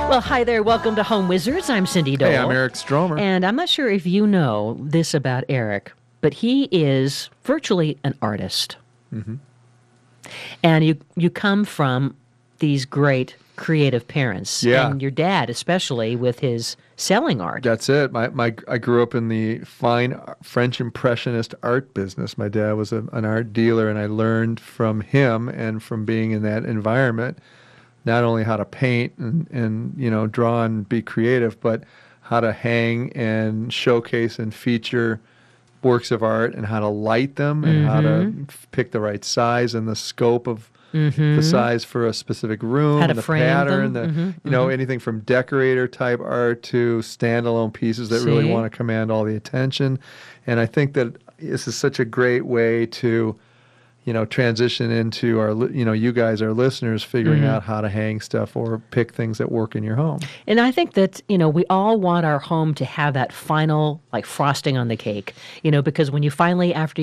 Well, hi there. Welcome to Home Wizards. I'm Cindy Dole. Hey, I'm Eric Stromer. And I'm not sure if you know this about Eric, but he is virtually an artist. Mm-hmm. And you come from these great creative parents. Yeah. And your dad, especially, with his selling art. That's it. I grew up in the fine French Impressionist art business. My dad was an art dealer, and I learned from him and from being in that environment not only how to paint and draw and be creative, but how to hang and showcase and feature works of art and how to light them and how to pick the right size and the scope of the size for a specific room, How to and the frame pattern, them. anything from decorator type art to standalone pieces that really See? want to command all the attention. And I think that this is such a great way to transition into our, you guys, our listeners, figuring out how to hang stuff or pick things that work in your home. And I think that, we all want our home to have that final, like, frosting on the cake, because when you finally, after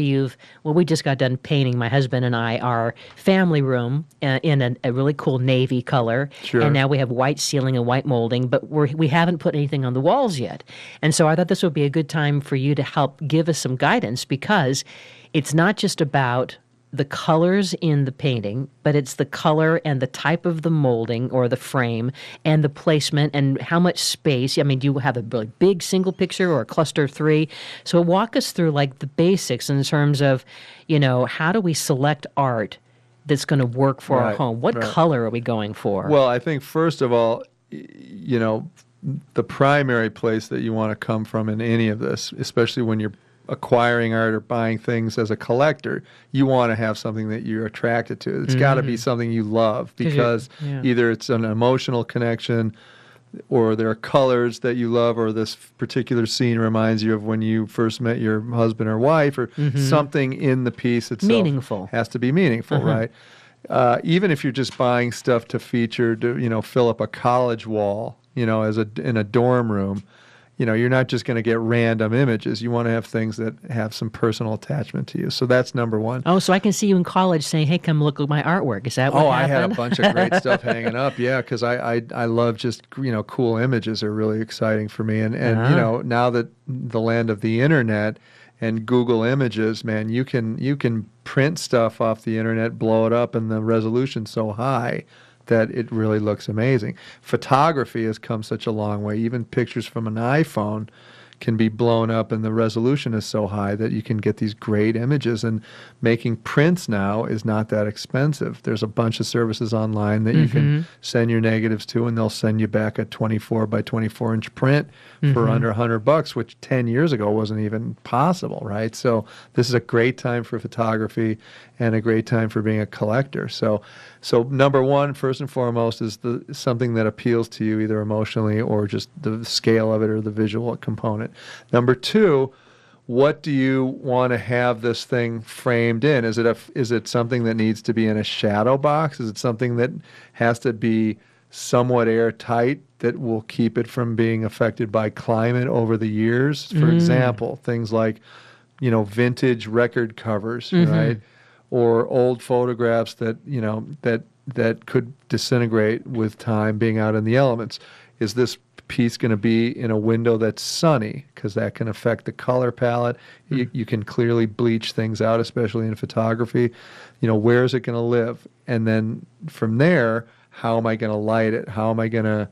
we just got done painting, my husband and I, our family room in a really cool navy color. Sure. And now we have white ceiling and white molding, but we haven't put anything on the walls yet. And so I thought this would be a good time for you to help give us some guidance, because it's not just about the colors in the painting, but it's the color and the type of the molding or the frame and the placement and how much space. I mean, do you have a really big single picture or a cluster of three? So walk us through, like, the basics in terms of, how do we select art that's going to work for our home? What color are we going for? Well, I think first of all, the primary place that you want to come from in any of this, especially when you're acquiring art or buying things as a collector, you want to have something that you're attracted to. It's got to be something you love, because either it's an emotional connection or there are colors that you love, or this particular scene reminds you of when you first met your husband or wife, or something in the piece itself meaningful. Has to be meaningful, right? Even if you're just buying stuff to feature, to fill up a college wall, in a dorm room, you're not just going to get random images. You want to have things that have some personal attachment to you. So that's number one. Oh, so I can see you in college saying, "Hey, come look at my artwork." Is that what happened? I had a bunch of great stuff hanging up. Yeah, because I love just cool images are really exciting for me. And now that the land of the internet and Google Images, man, you can print stuff off the internet, blow it up, and the resolution's so high that it really looks amazing. Photography has come such a long way. Even pictures from an iPhone can be blown up, and the resolution is so high that you can get these great images. And making prints now is not that expensive. There's a bunch of services online that you can send your negatives to, and they'll send you back a 24 by 24 inch print for under $100, which 10 years ago wasn't even possible, right? So this is a great time for photography and a great time for being a collector. So number one, first and foremost, is something that appeals to you either emotionally or just the scale of it or the visual component. Number two, what do you want to have this thing framed in? Is it something that needs to be in a shadow box? Is it something that has to be somewhat airtight that will keep it from being affected by climate over the years? For example, things like, vintage record covers, right? Or old photographs that that could disintegrate with time, being out in the elements. Is this piece going to be in a window that's sunny? Because that can affect the color palette. You can clearly bleach things out, especially in photography. Where is it going to live? And then from there, how am I going to light it? How am I going to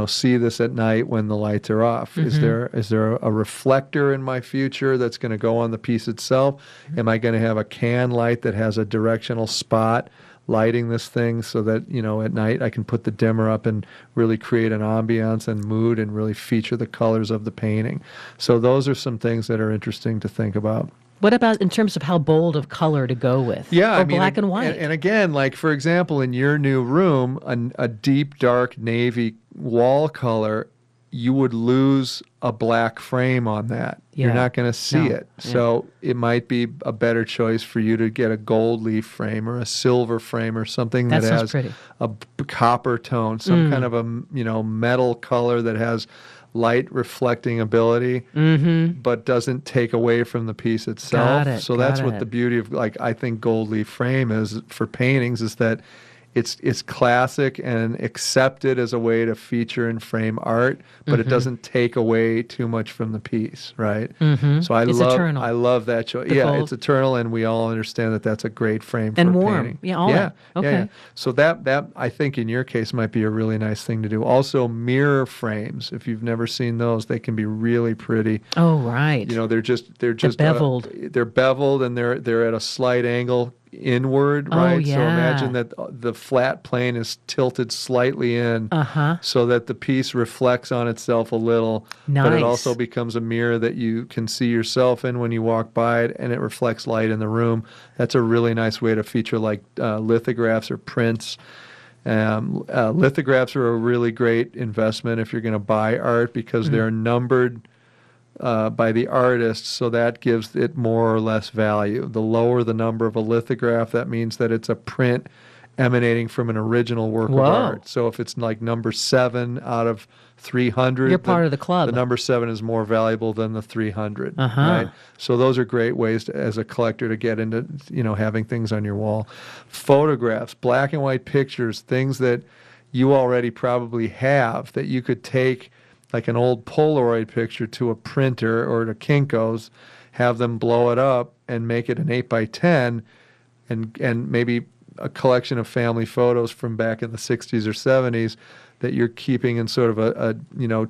see this at night when the lights are off? Is there a reflector in my future that's going to go on the piece itself? Am I going to have a can light that has a directional spot lighting this thing so that, at night I can put the dimmer up and really create an ambiance and mood and really feature the colors of the painting? So those are some things that are interesting to think about. What about in terms of how bold of color to go with? Yeah, or black and white? And again, like, for example, in your new room, a deep, dark navy wall color, you would lose a black frame on that. Yeah. You're not going to see it. So it might be a better choice for you to get a gold leaf frame or a silver frame or something that has pretty. a copper tone, some kind of a metal color that has light reflecting ability, but doesn't take away from the piece itself. So that's what the beauty of, like, I think gold leaf frame is for paintings, is that it's classic and accepted as a way to feature and frame art, but it doesn't take away too much from the piece, right? So It's eternal. I love that choice. The Yeah, gold. it's eternal, and we all understand that that's a great frame for And a warm. painting. Yeah, all that. Okay. Yeah. So that I think in your case might be a really nice thing to do. Also, mirror frames. If you've never seen those, they can be really pretty. Oh, right. You know, they're just beveled. They're beveled, and they're at a slight angle inward, Oh, right? So yeah. imagine that the flat plane is tilted slightly in, Uh-huh. so that the piece reflects on itself a little, but Nice. it also becomes a mirror that you can see yourself in when you walk by it, and it reflects light in the room. That's a really nice way to feature like lithographs or prints. Lithographs are a really great investment if you're going to buy art, because they're numbered by the artist, so that gives it more or less value. The lower the number of a lithograph, that means that it's a print emanating from an original work Whoa. of art. So if it's like number 7 out of 300, You're part of the club. The number 7 is more valuable than the 300. Uh-huh. Right? So those are great ways as a collector to get into, having things on your wall. Photographs, black and white pictures, things that you already probably have that you could take, like an old Polaroid picture, to a printer or to Kinko's, have them blow it up and make it an 8x10, and maybe a collection of family photos from back in the 60s or 70s that you're keeping in sort of a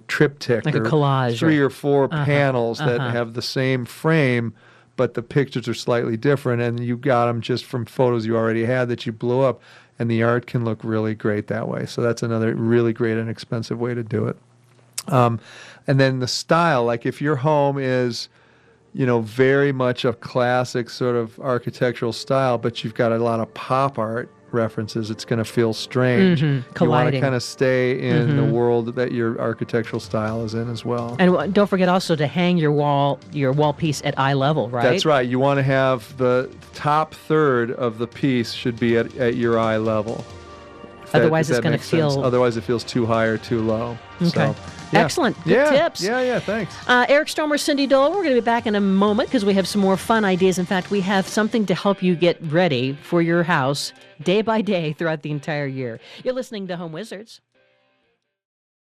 triptych, Like a or collage 3 or 4 panels that uh-huh. have the same frame, but the pictures are slightly different, and you got them just from photos you already had that you blew up, and the art can look really great that way. So that's another really great and expensive way to do it. And then the style, like if your home is, very much a classic sort of architectural style, but you've got a lot of pop art references, it's going to feel strange. You want to Colliding. kind of stay in the world that your architectural style is in as well. And don't forget also to hang your wall piece at eye level, right? That's right. You want to have the top third of the piece should be at your eye level. Otherwise, If it's that going to makes sense. feel. Otherwise, it feels too high or too low. Okay. So, yeah. Excellent. Good tips. Yeah, thanks. Eric Stormer, Cindy Dole, we're going to be back in a moment because we have some more fun ideas. In fact, we have something to help you get ready for your house day by day throughout the entire year. You're listening to Home Wizards.